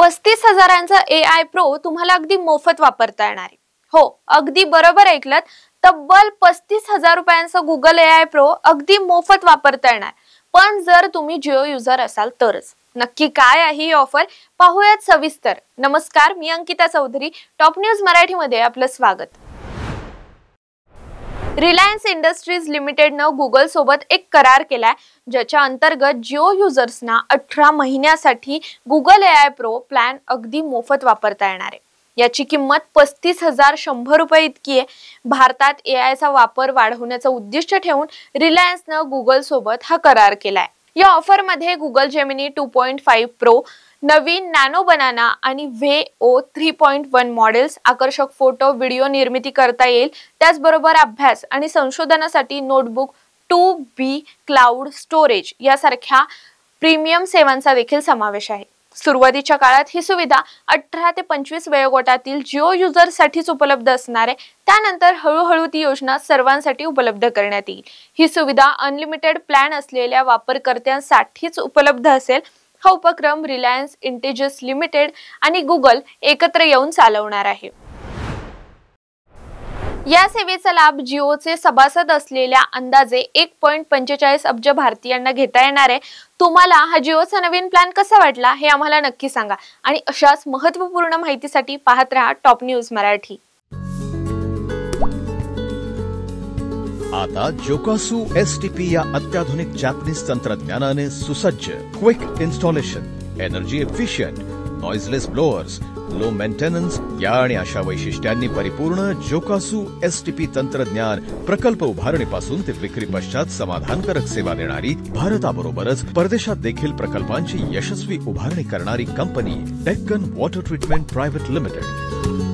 35,000चा AI pro तुम्हाला अगदी मोफत वापरता येणार आहे। हो, अगदी बरोबर ऐकलत, तब्बल 35,000 रुपयांचा Google AI प्रो अगदी मोफत वापरता येणार। पण जर तुम्ही जिओ युजर असाल तरच। नक्की काय आहे ही ऑफर पाहूयात सविस्तर। नमस्कार, मी अंकिता चौधरी, टॉप न्यूज मराठी मध्ये आपलं स्वागत। रिलायन्स इंडस्ट्रीज लिमिटेडनं गुगल सोबत एक करार केलाय, ज्याच्या अंतर्गत जिओ युजर्सना 18 महिन्यासाठी गुगल AI प्रो प्लॅन अगदी मोफत वापरता येणार आहे। याची किंमत 35,100 रुपये इतकी आहे। भारतात AI चा वापर वाढवण्याचं उद्दिष्ट ठेवून रिलायन्सनं गुगल सोबत हा करार केलाय। या ऑफर मध्ये गुगल जेमिनी 2.5 प्रो, नवीन नॅनो बनाना आणि Veo 3.1 मॉडेल्स, आकर्षक फोटो व्हिडिओ निर्मिती करता येईल। त्याचबरोबर अभ्यास आणि संशोधनासाठी नोटबुक, 2B क्लाउड स्टोरेज यासारख्या प्रीमियम सेवांचा देखील समावेश आहे। सुरुवातीच्या काळात ही सुविधा 18 ते 25 वयोगटातील जिओ युजर्ससाठीच उपलब्ध असणार आहे। त्यानंतर हळूहळू ती योजना सर्वांसाठी उपलब्ध करण्यात येईल। ही सुविधा अनलिमिटेड प्लॅन असलेल्या वापरकर्त्यांसाठीच उपलब्ध असेल। हा उपक्रम रिलायन्स इंटेजस लिमिटेड आणि गुगल एकत्र येऊन चालवणार आहे। या सेवेचा लाभ जिओचे सभासद असलेल्या अंदाजे 1.45 अब्ज भारतीयांना घेता येणार आहे। तुम्हाला हा जिओचा नवीन प्लॅन कसा वाटला हे आम्हाला नक्की सांगा आणि अशाच महत्त्वपूर्ण माहितीसाठी पाहत रहा टॉप न्यूज मराठी। आता जोकासु STP या अत्याधुनिक जॅपनीज तंत्रज्ञानाने सुसज्ज, quick installation, energy efficient, noiseless blowers, low maintenance या आणि अशा वैशिष्ट्यांनी परिपूर्ण जोकासु STP तंत्रज्ञान प्रकल्प उभारणीपासून ते विक्री पश्चात समाधानकारक सेवा देणारी, भारताबरोबरच परदेशात देखील प्रकल्पांची यशस्वी उभारणी करणारी company Deccan water treatment private limited.